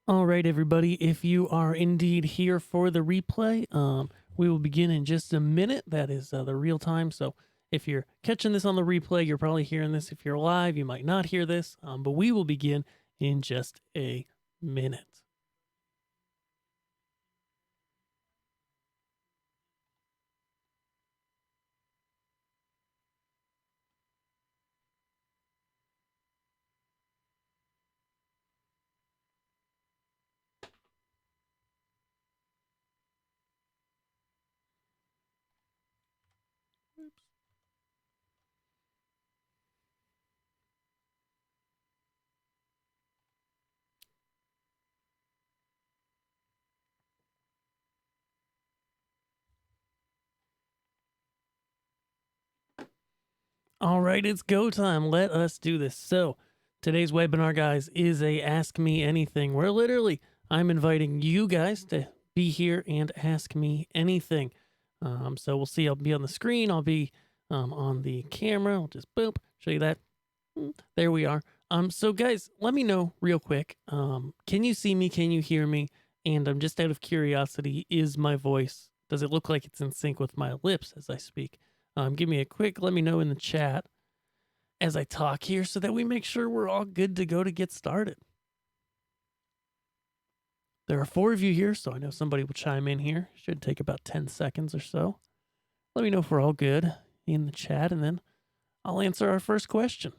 All right, everybody, if you are indeed here for the replay, we will begin in just a minute. That is the real time. So if you're catching this on the replay, you're probably hearing this. If you're live, you might not hear this, but we will begin in just a minute. All right, it's go time. Let us do this. So, today's webinar, guys, is a Ask Me Anything, where literally I'm inviting you guys to be here and ask me anything. So, we'll see. I'll be on the screen, I'll be on the camera. I'll just boop, show you that. There we are. So, guys, let me know real quick. Can you see me? Can you hear me? And I'm just out of curiosity, is my voice, does it look like it's in sync with my lips as I speak? Give me a quick, let me know in the chat as I talk here so that we make sure we're all good to go to get started. There are 4 of you here, so I know somebody will chime in here. Should take about 10 seconds or so. Let me know if we're all good in the chat, and then I'll answer our first question.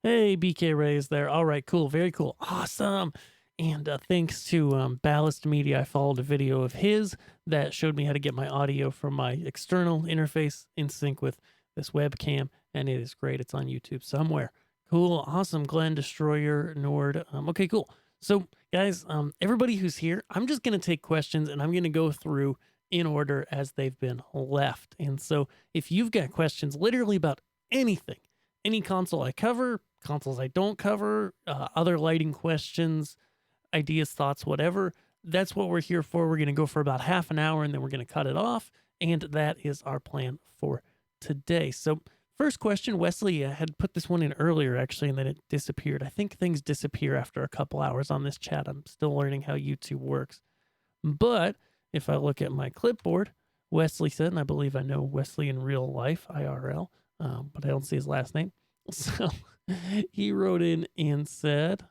Hey, BK Ray is there. All right, cool. Very cool. Awesome. And thanks to Ballast Media, I followed a video of his that showed me how to get my audio from my external interface in sync with this webcam, and it is great. It's on YouTube somewhere. Cool. Awesome. Glenn, Destroyer, Nord. Okay, cool. So, guys, everybody who's here, I'm just going to take questions, and I'm going to go through in order as they've been left. And so if you've got questions literally about anything, any console I cover, consoles I don't cover, other lighting questions, ideas, thoughts, whatever. That's what we're here for. We're going to go for about half an hour and then we're going to cut it off. And that is our plan for today. So, first question, Wesley had put this one in earlier actually, and then it disappeared. I think things disappear after a couple hours on this chat. I'm still learning how YouTube works. But if I look at my clipboard, Wesley said, and I believe I know Wesley in real life, IRL, but I don't see his last name. So he wrote in and said,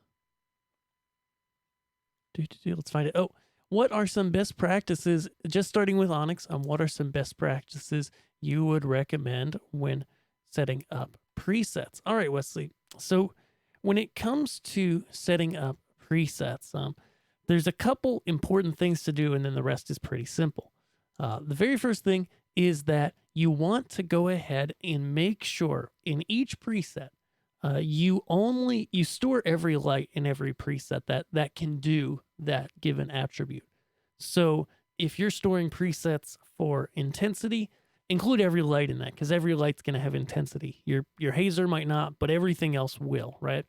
let's find it. Oh, what are some best practices, just starting with Onyx, what are some best practices you would recommend when setting up presets? All right, Wesley. So when it comes to setting up presets, there's a couple important things to do, and then the rest is pretty simple. The very first thing is that you want to go ahead and make sure in each preset you store every light in every preset that can do that given attribute. So if you're storing presets for intensity, include every light in that, because every light's going to have intensity. Your hazer might not, but everything else will, right?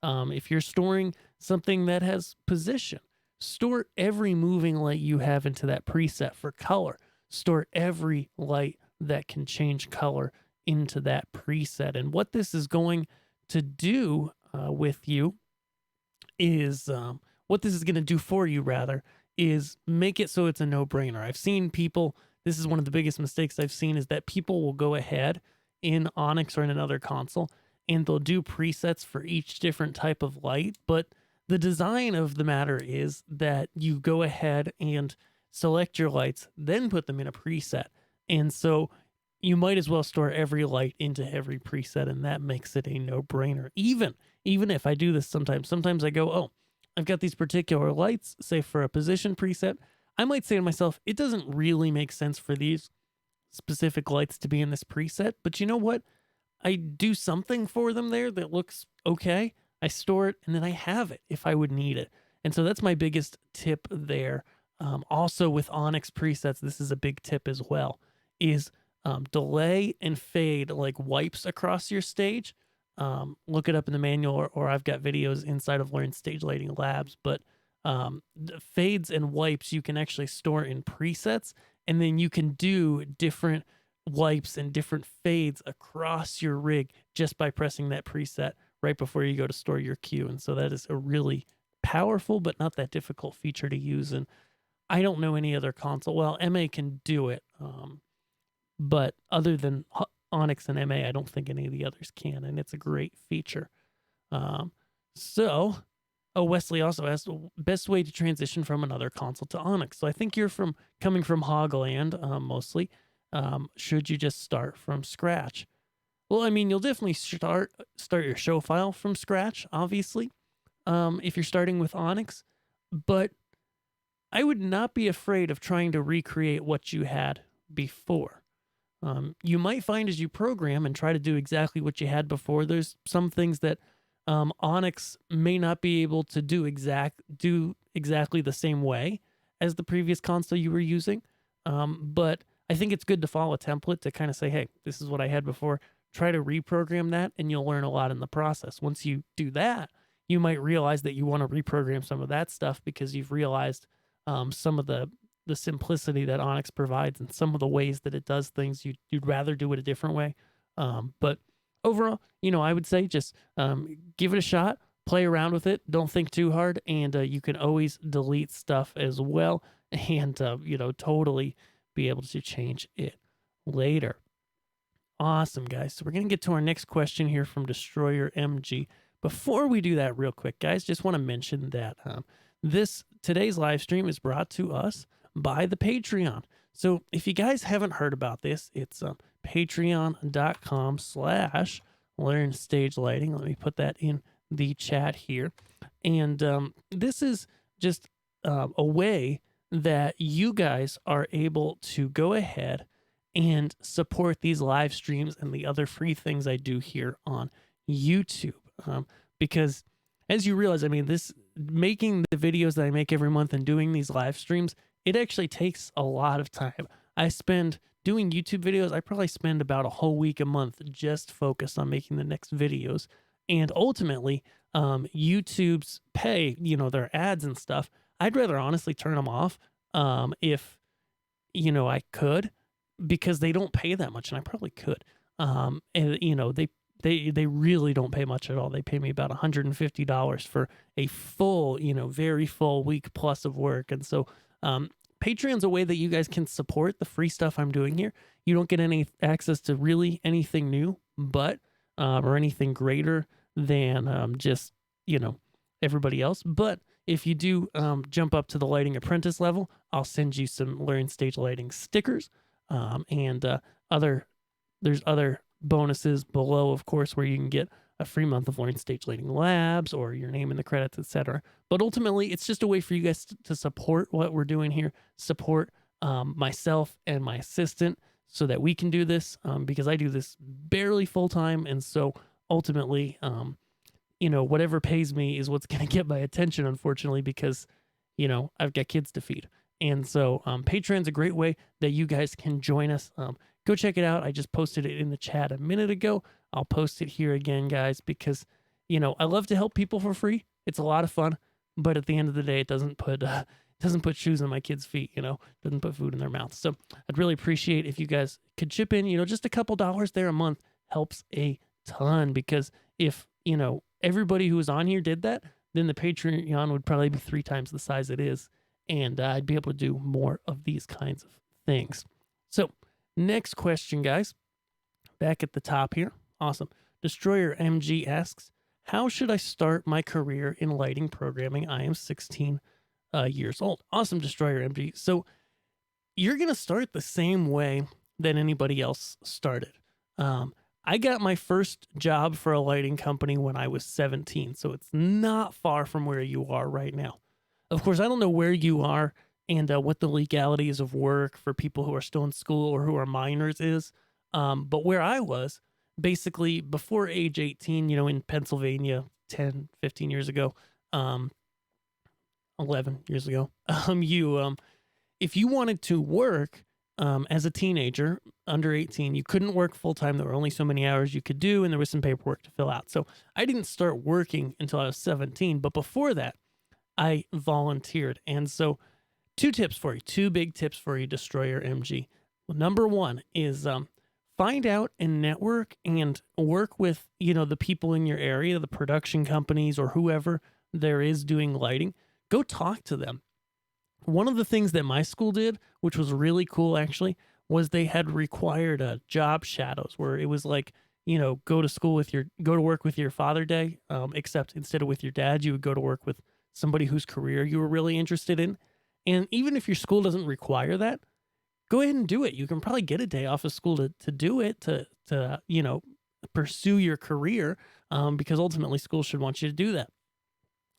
If you're storing something that has position, store every moving light you have into that preset. For color, store every light that can change color into that preset. And what this is going to do with you is, what this is going to do for you, rather, is make it so it's a no-brainer. I've seen people, this is one of the biggest mistakes I've seen, is that people will go ahead in Onyx or in another console and they'll do presets for each different type of light. But the design of the matter is that you go ahead and select your lights, then put them in a preset. And so you might as well store every light into every preset, and that makes it a no-brainer. Even if I do this sometimes I go, oh, I've got these particular lights, say for a position preset, I might say to myself, it doesn't really make sense for these specific lights to be in this preset, but you know what? I do something for them there that looks okay. I store it, and then I have it if I would need it. And so that's my biggest tip there. Also with Onyx presets, this is a big tip as well, is delay and fade like wipes across your stage. look it up in the manual, or I've got videos inside of Learn Stage Lighting Labs. But the fades and wipes you can actually store in presets, and then you can do different wipes and different fades across your rig just by pressing that preset right before you go to store your cue. And so that is a really powerful but not that difficult feature to use. And I don't know any other console. Well, MA can do it, but other than Onyx and MA, I don't think any of the others can, and it's a great feature. So, Wesley also asked, best way to transition from another console to Onyx. So I think you're coming from Hogland mostly. Should you just start from scratch? Well, I mean, you'll definitely start your show file from scratch, obviously, if you're starting with Onyx, but I would not be afraid of trying to recreate what you had before. You might find as you program and try to do exactly what you had before, there's some things that Onyx may not be able to do exactly the same way as the previous console you were using. But I think it's good to follow a template to kind of say, hey, this is what I had before. Try to reprogram that, and you'll learn a lot in the process. Once you do that, you might realize that you want to reprogram some of that stuff because you've realized some of the simplicity that Onyx provides and some of the ways that it does things. You'd rather do it a different way. But overall, I would say just give it a shot, play around with it. Don't think too hard. And you can always delete stuff as well and, totally be able to change it later. Awesome, guys. So we're going to get to our next question here from Destroyer MG. Before we do that real quick, guys, just want to mention that today's live stream is brought to us by the Patreon. So if you guys haven't heard about this, it's patreon.com/learn stage lighting. Let me put that in the chat here. And this is just a way that you guys are able to go ahead and support these live streams and the other free things I do here on YouTube. Because as you realize, I mean, making the videos that I make every month and doing these live streams, it actually takes a lot of time. I spend doing YouTube videos, I probably spend about a whole week a month just focused on making the next videos. And ultimately, YouTube's pay, their ads and stuff, I'd rather honestly turn them off if, I could, because they don't pay that much, and I probably could. And they really don't pay much at all. They pay me about $150 for a full, very full week plus of work. And so Patreon's a way that you guys can support the free stuff I'm doing here. You don't get any access to really anything new, but or anything greater than just, everybody else. But if you do jump up to the lighting apprentice level, I'll send you some Learn Stage Lighting stickers. And there's other bonuses below, of course, where you can get a free month of Learn Stage Lighting Labs or your name in the credits, etc. But ultimately, it's just a way for you guys to support what we're doing here, support myself and my assistant so that we can do this because I do this barely full time. And so ultimately, whatever pays me is what's going to get my attention, unfortunately, because, I've got kids to feed. And so Patreon's a great way that you guys can join us. Go check it out. I just posted it in the chat a minute ago. I'll post it here again, guys, because, I love to help people for free. It's a lot of fun. But at the end of the day, it doesn't put shoes on my kids' feet, doesn't put food in their mouths. So I'd really appreciate if you guys could chip in, just a couple dollars there a month helps a ton, because if, everybody who is on here did that, then the Patreon would probably be 3 times the size it is. And I'd be able to do more of these kinds of things. So next question, guys, back at the top here. Awesome. Destroyer MG asks, how should I start my career in lighting programming? I am 16 years old. Awesome, Destroyer MG. So you're going to start the same way that anybody else started. I got my first job for a lighting company when I was 17, so it's not far from where you are right now. Of course, I don't know where you are and what the legalities of work for people who are still in school or who are minors is. But where I was, basically before age 18, in Pennsylvania 10, 15 years ago, 11 years ago, if you wanted to work, as a teenager, under 18, you couldn't work full time. There were only so many hours you could do, and there was some paperwork to fill out. So I didn't start working until I was 17. But before that, I volunteered. And so, two big tips for you, Destroyer MG. Well, number one is find out and network and work with, the people in your area, the production companies or whoever there is doing lighting. Go talk to them. One of the things that my school did, which was really cool actually, was they had required job shadows where it was like, go to work with your father day, except instead of with your dad, you would go to work with somebody whose career you were really interested in. And even if your school doesn't require that, go ahead and do it. You can probably get a day off of school to do it, to pursue your career, because ultimately school should want you to do that.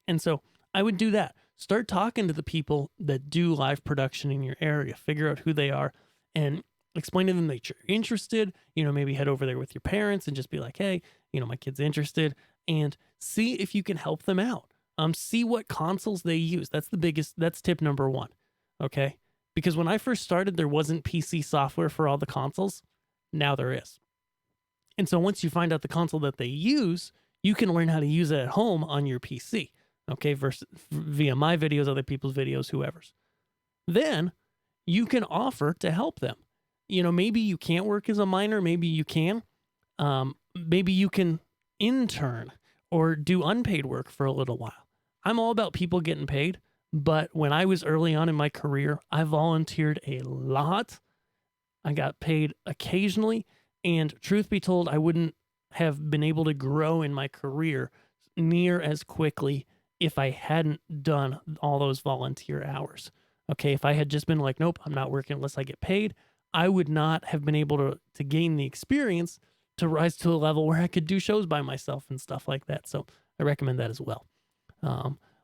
And so I would do that. Start talking to the people that do live production in your area. Figure out who they are and explain to them that you're interested. Maybe head over there with your parents and just be like, hey, my kid's interested, and see if you can help them out. See what consoles they use. That's tip number one. Okay. Because when I first started, there wasn't PC software for all the consoles. Now there is. And so once you find out the console that they use, you can learn how to use it at home on your PC. Okay. Versus via my videos, other people's videos, whoever's. Then you can offer to help them. Maybe you can't work as a miner. Maybe you can. Maybe you can intern or do unpaid work for a little while. I'm all about people getting paid, but when I was early on in my career, I volunteered a lot. I got paid occasionally, and truth be told, I wouldn't have been able to grow in my career near as quickly if I hadn't done all those volunteer hours. Okay, if I had just been like, nope, I'm not working unless I get paid, I would not have been able to gain the experience to rise to a level where I could do shows by myself and stuff like that. So I recommend that as well.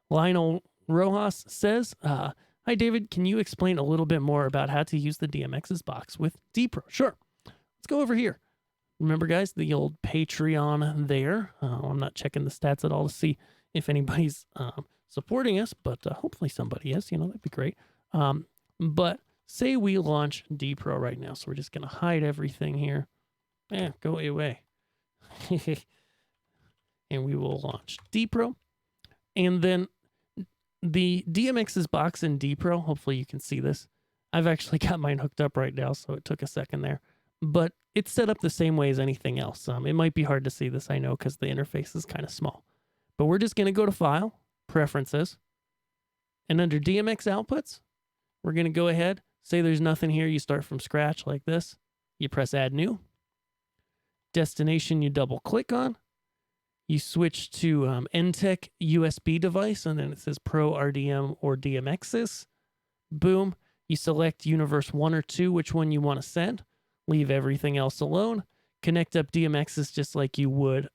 Lionel Rojas says, hi, David, can you explain a little bit more about how to use the DMX's box with DPro? Sure. Let's go over here. Remember, guys, the old Patreon there. I'm not checking the stats at all to see if anybody's supporting us, but hopefully somebody is. That'd be great. But say we launch DPro right now. So we're just going to hide everything here. Go away. And we will launch DPro. And then the DMX's box in DPro, hopefully you can see this. I've actually got mine hooked up right now, so it took a second there. But it's set up the same way as anything else. It might be hard to see this, I know, because the interface is kind of small. But we're just going to go to File, Preferences, and under DMX Outputs, we're going to go ahead, say there's nothing here, you start from scratch like this. You press Add New. Destination you double click on. You switch to NTEC USB device, and then it says Pro RDM or DMXs. Boom. You select Universe 1 or 2, which one you want to send. Leave everything else alone. Connect up DMXs just like you would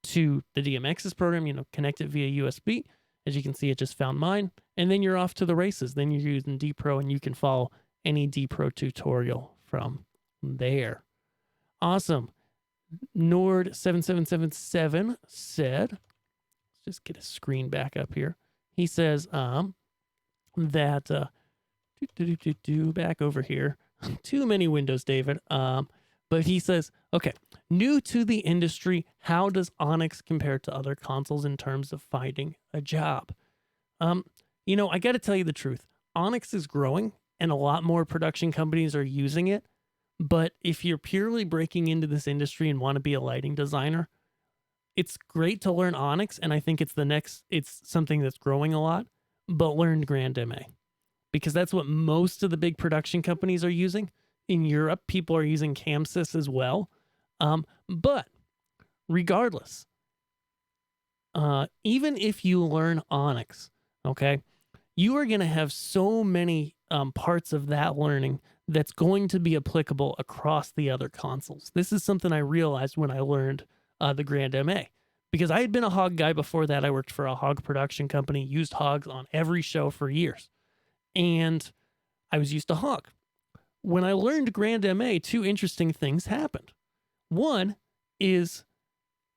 to the DMXs program. Connect it via USB. As you can see, it just found mine. And then you're off to the races. Then you're using DPro, and you can follow any DPro tutorial from there. Awesome. Nord7777 said, let's just get a screen back up here. He says that back over here. Too many windows, David. But he says, okay, new to the industry, how does Onyx compare to other consoles in terms of finding a job? I got to tell you the truth. Onyx is growing, and a lot more production companies are using it. But if you're purely breaking into this industry and want to be a lighting designer, it's great to learn Onyx, and I think it's something that's growing a lot, but learn Grand MA. Because that's what most of the big production companies are using. In Europe, people are using CamSys as well. But regardless, even if you learn Onyx, okay, you are going to have so many parts of that learning that's going to be applicable across the other consoles. This is something I realized when I learned the Grand MA. Because I had been a hog guy before that. I worked for a hog production company, used hogs on every show for years. And I was used to hog. When I learned Grand MA, two interesting things happened. One is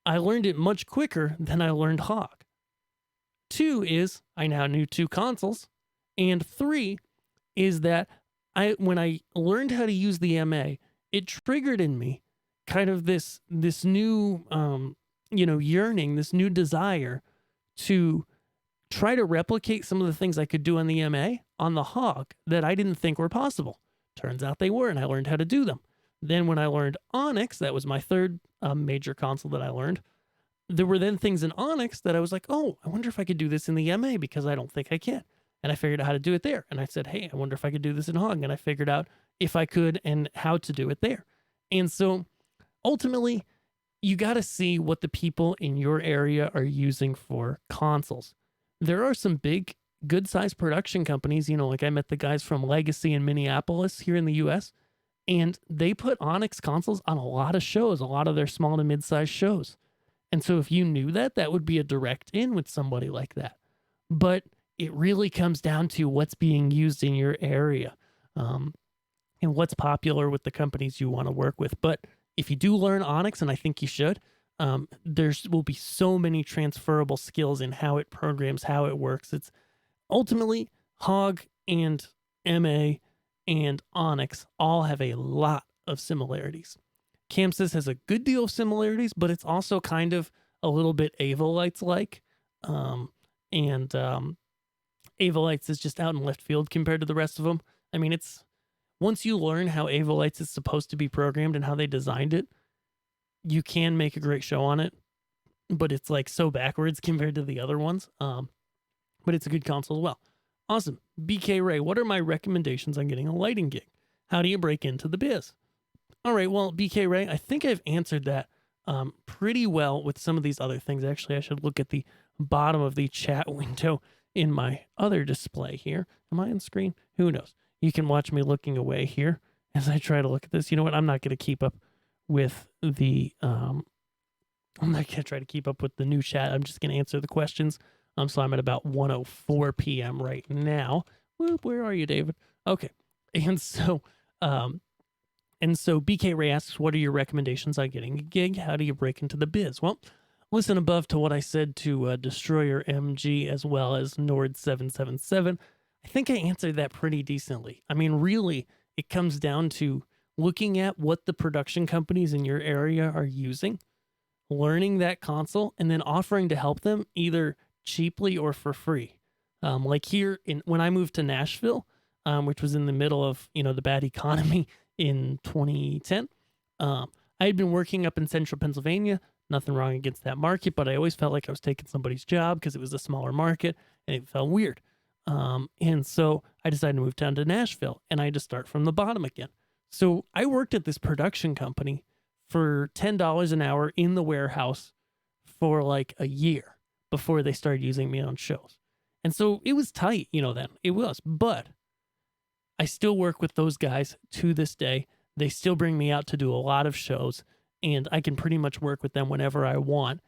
I learned it much quicker than I learned hog. Two is I now knew two consoles. And three is that when I learned how to use the MA, it triggered in me kind of this new yearning, this new desire to try to replicate some of the things I could do on the MA on the Hog that I didn't think were possible. Turns out they were, and I learned how to do them. Then when I learned Onyx, that was my third major console that I learned. There were then things in Onyx that I was like, oh, I wonder if I could do this in the MA because I don't think I can. And I figured out how to do it there. And I said, hey, I wonder if I could do this in Hog. And I figured out if I could and how to do it there. And so ultimately, you got to see what the people in your area are using for consoles. There are some big, good sized production companies, like I met the guys from Legacy in Minneapolis here in the US, and they put Onyx consoles on a lot of shows, a lot of their small to mid sized shows. And so if you knew that, that would be a direct in with somebody like that. But it really comes down to what's being used in your area and what's popular with the companies you want to work with. But if you do learn Onyx, and I think you should, there will be so many transferable skills in how it programs, how it works. It's ultimately Hog and MA and Onyx all have a lot of similarities. Camsys has a good deal of similarities, but it's also kind of a little bit Avolites-like. Avolites is just out in left field compared to the rest of them. I mean, once you learn how Avolites is supposed to be programmed and how they designed it, you can make a great show on it, but it's like so backwards compared to the other ones. But it's a good console as well. Awesome. BK Ray, what are my recommendations on getting a lighting gig? How do you break into the biz? All right, well, BK Ray, I think I've answered that pretty well with some of these other things. Actually, I should look at the bottom of the chat window in my other display here. Am I on screen? Who knows? You can watch me looking away here as I try to look at this. You know what? I'm not going to keep up with the I'm not going to try to keep up with the new chat. I'm just going to answer the questions. So I'm at about 1:04 p.m. right now. Whoop, where are you, David? Okay. And so BK Ray asks, what are your recommendations on getting a gig? How do you break into the biz? Well, listen above to what I said to Destroyer MG as well as Nord777. I think I answered that pretty decently. I mean, really, it comes down to looking at what the production companies in your area are using, learning that console, and then offering to help them either cheaply or for free. Like here, when I moved to Nashville, which was in the middle of the bad economy in 2010, I had been working up in central Pennsylvania. Nothing wrong against that market, but I always felt like I was taking somebody's job because it was a smaller market and it felt weird. And so I decided to move down to Nashville and I had to start from the bottom again. So I worked at this production company for $10 an hour in the warehouse for like a year before they started using me on shows. And so it was tight, then it was, but I still work with those guys to this day. They still bring me out to do a lot of shows and I can pretty much work with them whenever I want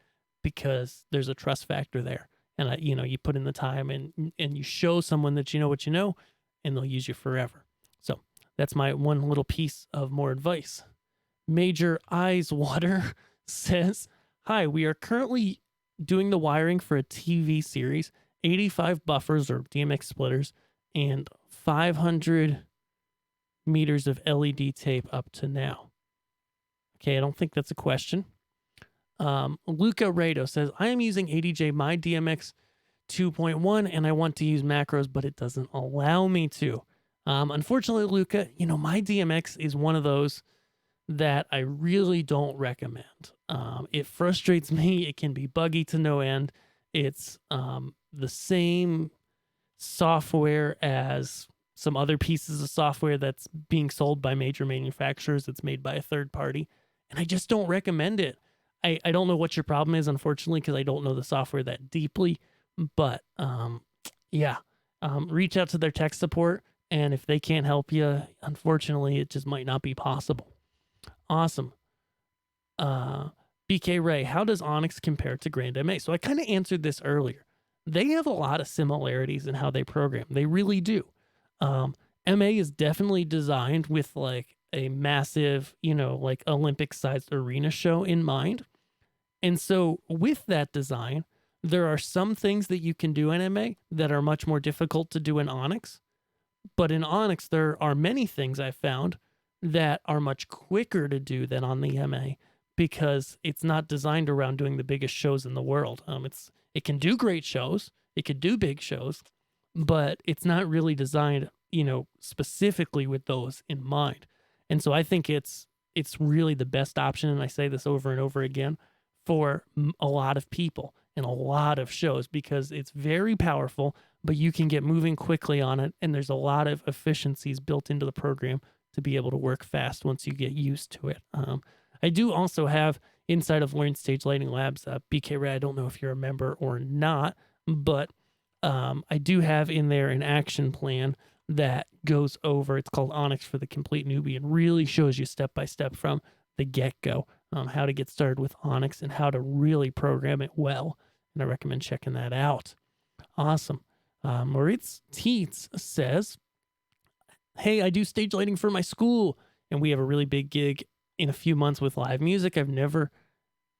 because there's a trust factor there. And you put in the time and you show someone that you know what you know, and they'll use you forever. So that's my one little piece of more advice. Major Eyes Water says, hi, we are currently doing the wiring for a TV series, 85 buffers or DMX splitters, and 500 meters of LED tape up to now. Okay, I don't think that's a question. Luca Rado says, I am using ADJ My DMX 2.1 and I want to use macros, but it doesn't allow me to. Unfortunately, Luca, My DMX is one of those that I really don't recommend. It frustrates me. It can be buggy to no end. It's the same software as some other pieces of software that's being sold by major manufacturers. It's made by a third party, and I just don't recommend it. I don't know what your problem is, unfortunately, because I don't know the software that deeply. But reach out to their tech support, and if they can't help you, unfortunately, it just might not be possible. Awesome. BK Ray, how does Onyx compare to Grand MA? So I kind of answered this earlier. They have a lot of similarities in how they program. They really do. MA is definitely designed with like a massive, like Olympic-sized arena show in mind. And so with that design, there are some things that you can do in MA that are much more difficult to do in Onyx. But in Onyx, there are many things I found that are much quicker to do than on the MA because it's not designed around doing the biggest shows in the world. It can do great shows, it could do big shows, but it's not really designed, specifically with those in mind. And so I think it's really the best option, and I say this over and over again, for a lot of people and a lot of shows because it's very powerful, but you can get moving quickly on it, and there's a lot of efficiencies built into the program to be able to work fast once you get used to it. I do also have inside of Learn Stage Lighting Labs, BK Ray. I don't know if you're a member or not, but I do have in there an action plan that goes over. It's called Onyx for the Complete Newbie and really shows you step by step from the get go how to get started with Onyx and how to really program it well. And I recommend checking that out. Awesome. Moritz Tietz says, hey, I do stage lighting for my school, and we have a really big gig in a few months with live music. I've never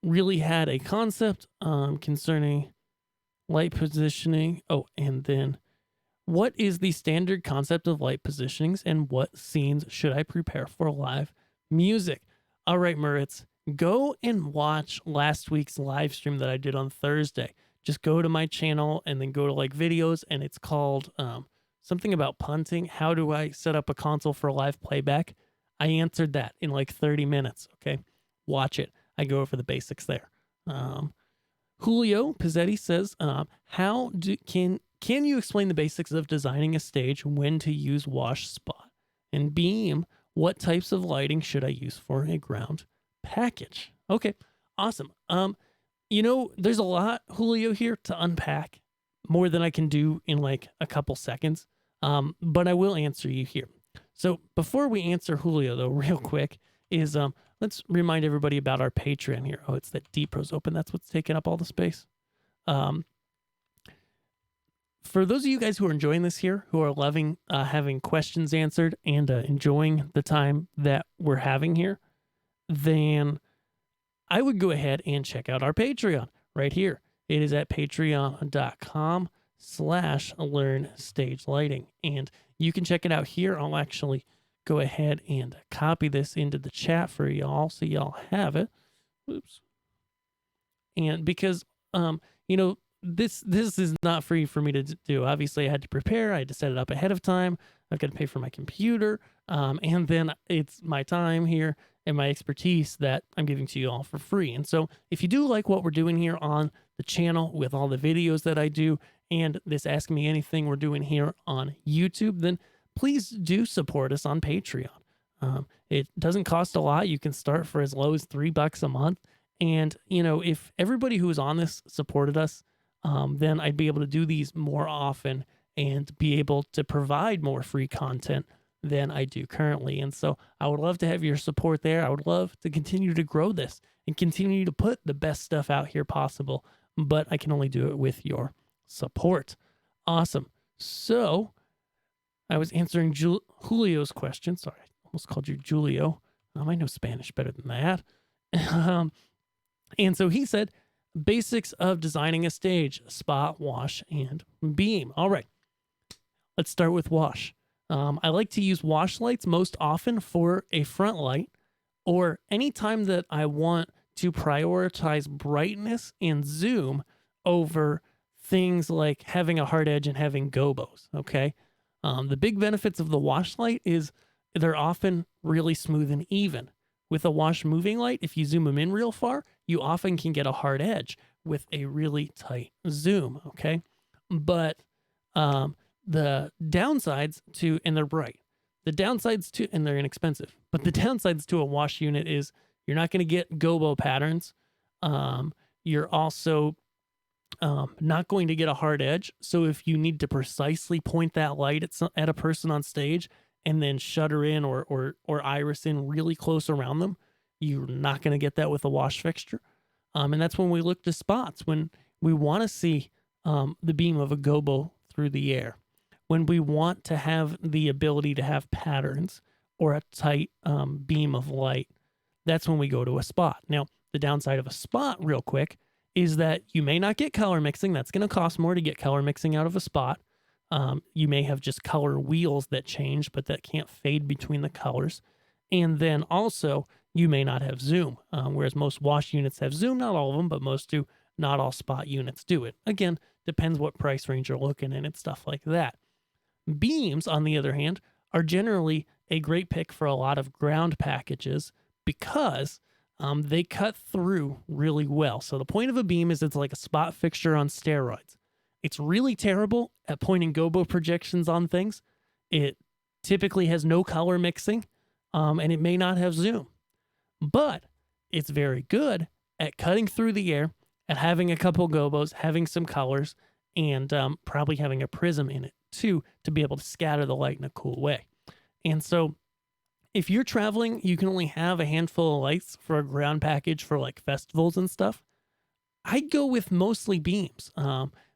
really had a concept concerning light positioning. Oh, and then what is the standard concept of light positionings and what scenes should I prepare for live music? All right, Moritz, go and watch last week's live stream that I did on Thursday. Just go to my channel and then go to like videos, and it's called something about punting. How do I set up a console for live playback? I answered that in like 30 minutes. Okay, watch it. I go over the basics there. Julio Pizzetti says, can you explain the basics of designing a stage, when to use wash, spot, and beam? What types of lighting should I use for a ground package? Okay, awesome. There's a lot, Julio, here to unpack, more than I can do in like a couple seconds. But I will answer you here. So before we answer Julio, though, real quick, is let's remind everybody about our Patreon here. Oh, it's that D Pro's open. That's what's taking up all the space. For those of you guys who are enjoying this here, who are loving having questions answered and enjoying the time that we're having here, then I would go ahead and check out our Patreon right here. It is at patreon.com/learnstagelighting. And you can check it out here. I'll actually go ahead and copy this into the chat for y'all so y'all have it. Oops. And because, this is not free for me to do. Obviously, I had to prepare. I had to set it up ahead of time. I've got to pay for my computer. And then it's my time here and my expertise that I'm giving to you all for free. And so if you do like what we're doing here on the channel with all the videos that I do and this Ask Me Anything we're doing here on YouTube, then please do support us on Patreon. It doesn't cost a lot. You can start for as low as $3 a month. And, if everybody who is on this supported us, then I'd be able to do these more often and be able to provide more free content than I do currently. And so I would love to have your support there. I would love to continue to grow this and continue to put the best stuff out here possible, but I can only do it with your support. Awesome. So I was answering Julio's question. Sorry, I almost called you Julio. I know Spanish better than that. And so he said, basics of designing a stage: spot, wash, and beam. All right, let's start with wash. I like to use wash lights most often for a front light, or anytime that I want to prioritize brightness and zoom over things like having a hard edge and having gobos. Okay. The big benefits of the wash light is they're often really smooth and even. With a wash moving light, if you zoom them in real far, you often can get a hard edge with a really tight zoom, okay? But the downsides to, and they're bright, the downsides to, and they're inexpensive, but the downsides to a wash unit is you're not going to get gobo patterns. You're also not going to get a hard edge. So if you need to precisely point that light at a person on stage and then shutter in or iris in really close around them, you're not going to get that with a wash fixture. And that's when we look to spots, when we want to see the beam of a gobo through the air, when we want to have the ability to have patterns or a tight beam of light. That's when we go to a spot. Now, the downside of a spot, real quick, is that you may not get color mixing. That's going to cost more to get color mixing out of a spot. You may have just color wheels that change, but that can't fade between the colors. And then also, you may not have zoom, whereas most wash units have zoom. Not all of them, but most do. Not all spot units do it. Again, depends what price range you're looking in and stuff like that. Beams, on the other hand, are generally a great pick for a lot of ground packages because they cut through really well. So the point of a beam is it's like a spot fixture on steroids. It's really terrible at pointing gobo projections on things. It typically has no color mixing, and it may not have zoom. But it's very good at cutting through the air, at having a couple gobos, having some colors, and probably having a prism in it too to be able to scatter the light in a cool way. And so if you're traveling, you can only have a handful of lights for a ground package for like festivals and stuff. I'd go with mostly beams,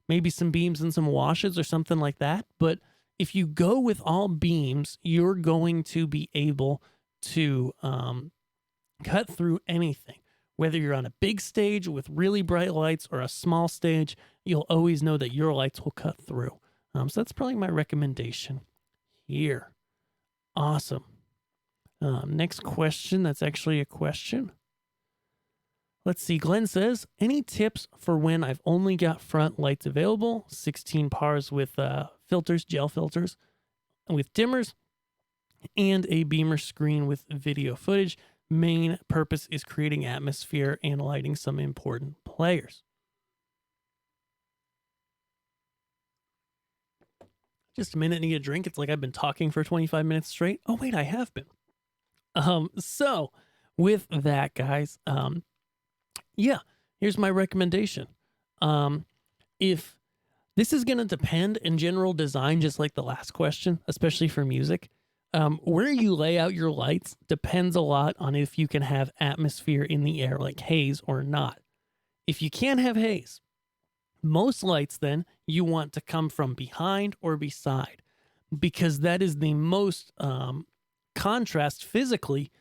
maybe some beams and some washes or something like that. But if you go with all beams, you're going to be able to cut through anything. Whether you're on a big stage with really bright lights or a small stage, you'll always know that your lights will cut through. So that's probably my recommendation here. Awesome. Next question. That's actually a question. Let's see. Glenn says, any tips for when I've only got front lights available? 16 pars with filters, gel filters, with dimmers, and a beamer screen with video footage. Main purpose is creating atmosphere and lighting some important players. Just a minute, need a drink. It's like I've been talking for 25 minutes straight. Oh, wait, I have been. So with that, guys, yeah, here's my recommendation. If this is going to depend in general design, just like the last question, especially for music, where you lay out your lights depends a lot on if you can have atmosphere in the air, like haze or not. If you can't have haze, most lights then you want to come from behind or beside, because that is the most contrast physically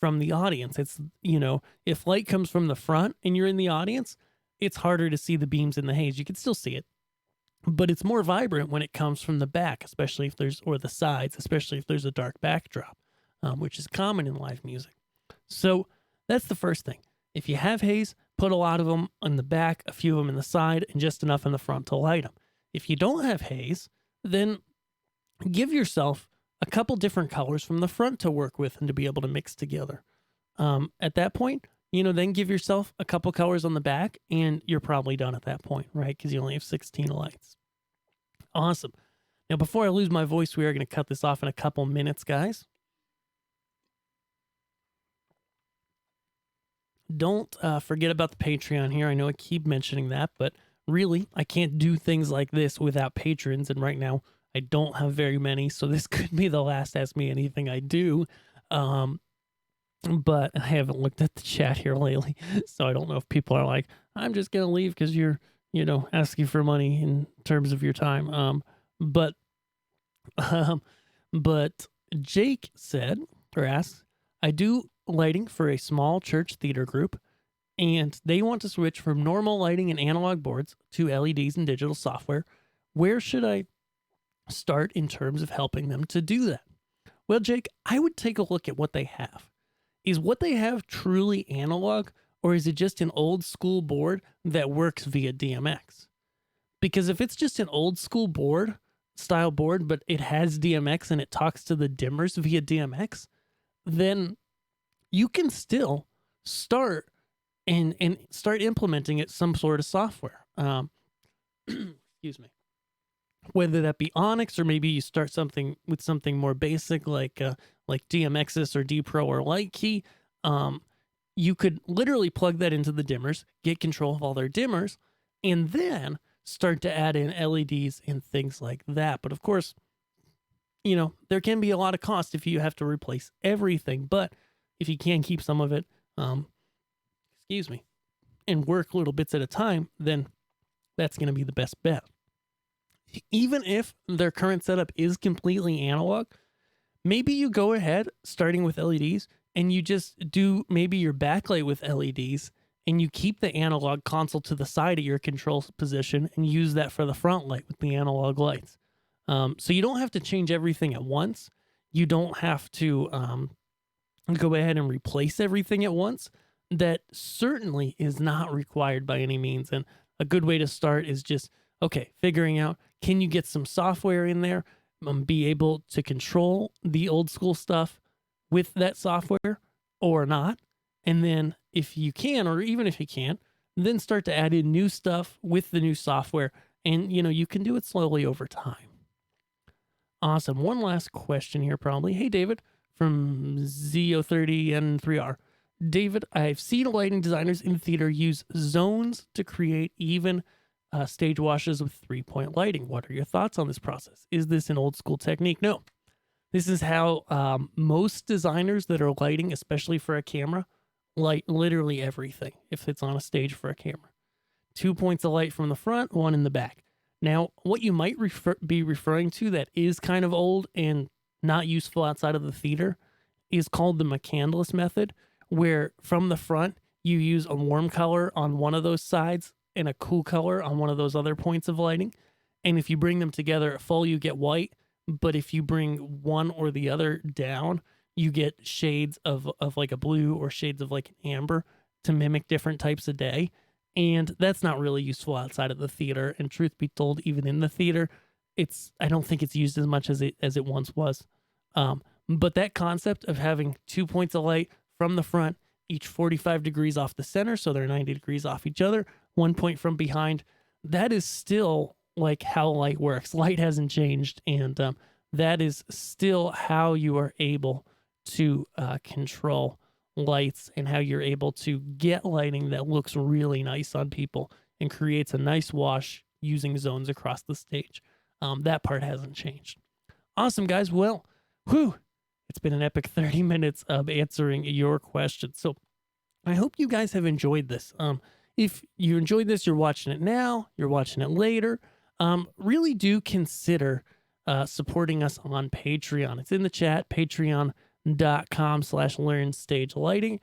from the audience. It's, you know, if light comes from the front and you're in the audience, it's harder to see the beams in the haze. You can still see it, but it's more vibrant when it comes from the back, especially if there's, or the sides, especially if there's a dark backdrop, which is common in live music. So that's the first thing. If you have haze, put a lot of them on the back, a few of them in the side, and just enough in the front to light them. If you don't have haze, then give yourself a couple different colors from the front to work with and to be able to mix together. At that point, you know, then give yourself a couple colors on the back and you're probably done at that point, right? Because you only have 16 lights. Awesome. Now, before I lose my voice, we are going to cut this off in a couple minutes, guys. Don't forget about the Patreon here. I know I keep mentioning that, but really, I can't do things like this without patrons. And right now, I don't have very many, so this could be the last Ask Me Anything I do. But I haven't looked at the chat here lately, so I don't know if people are like, I'm just going to leave because you're, you know, asking for money in terms of your time. But Jake said, or asked, I do lighting for a small church theater group, and they want to switch from normal lighting and analog boards to LEDs and digital software. Where should I start in terms of helping them to do that? Well, Jake, I would take a look at what they have. Is what they have truly analog, or is it just an old school board that works via DMX? Because if it's just an old school board, style board, but it has DMX and it talks to the dimmers via DMX, then you can still start and start implementing it some sort of software. Excuse me. Whether that be Onyx, or maybe you start something with something more basic like DMXis or D Pro or Light Key. You could literally plug that into the dimmers, get control of all their dimmers, and then start to add in LEDs and things like that. But of course, you know, there can be a lot of cost if you have to replace everything. But if you can keep some of it, excuse me, and work little bits at a time, then that's going to be the best bet. Even if their current setup is completely analog, maybe you go ahead starting with LEDs and you just do maybe your backlight with LEDs and you keep the analog console to the side of your control position and use that for the front light with the analog lights. So you don't have to change everything at once. You don't have to go ahead and replace everything at once. That certainly is not required by any means. And a good way to start is just, okay, figuring out, can you get some software in there, be able to control the old school stuff with that software or not? And then if you can, or even if you can't, then start to add in new stuff with the new software. And, you can do it slowly over time. Awesome. One last question here, probably. Hey, David from ZO30N3R. David, I've seen lighting designers in theater use zones to create even stage washes with 3-point lighting. What are your thoughts on this process? Is this an old school technique? No. This is how most designers that are lighting, especially for a camera, light literally everything if it's on a stage for a camera. 2 points of light from the front, 1 in the back. Now, what you might be referring to that is kind of old and not useful outside of the theater is called the McCandless method, where from the front, you use a warm color on one of those sides and a cool color on one of those other points of lighting. And if you bring them together at full, you get white. But if you bring one or the other down, you get shades of like a blue or shades of like an amber to mimic different types of day. And that's not really useful outside of the theater. And truth be told, even in the theater, I don't think it's used as much as it once was. But that concept of having 2 points of light from the front, each 45 degrees off the center, so they're 90 degrees off each other, 1 point from behind, that is still like how light works. Light hasn't changed, and that is still how you are able to control lights and how you're able to get lighting that looks really nice on people and creates a nice wash using zones across the stage. That part hasn't changed. Awesome, guys. Well, it's been an epic 30 minutes of answering your questions. So I hope you guys have enjoyed this. If you enjoyed this, you're watching it now, you're watching it later, really do consider supporting us on Patreon. It's in the chat, patreon.com/learnstagelighting.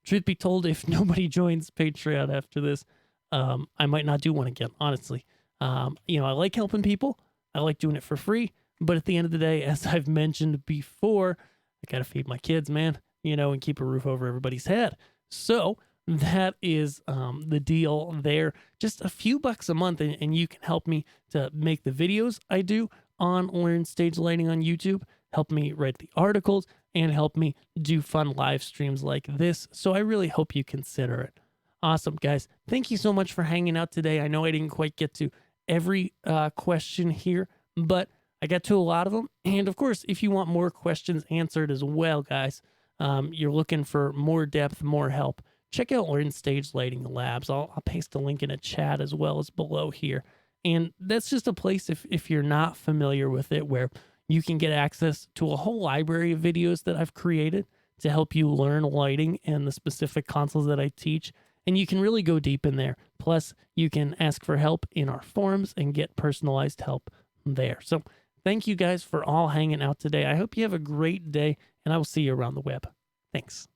Truth be told, if nobody joins Patreon after this, I might not do one again, honestly. I like helping people. I like doing it for free. But at the end of the day, as I've mentioned before, I got to feed my kids, man, and keep a roof over everybody's head. So that is the deal there. Just a few bucks a month, and you can help me to make the videos I do on Learn Stage Lighting on YouTube, help me write the articles, and help me do fun live streams like this. So I really hope you consider it. Awesome, guys. Thank you so much for hanging out today. I know I didn't quite get to every question here, but I got to a lot of them. And of course, if you want more questions answered as well, guys, you're looking for more depth, more help, check out Learn Stage Lighting Labs. I'll paste a link in a chat as well as below here. And that's just a place, if you're not familiar with it, where you can get access to a whole library of videos that I've created to help you learn lighting and the specific consoles that I teach. And you can really go deep in there. Plus, you can ask for help in our forums and get personalized help there. So thank you guys for all hanging out today. I hope you have a great day, and I will see you around the web. Thanks.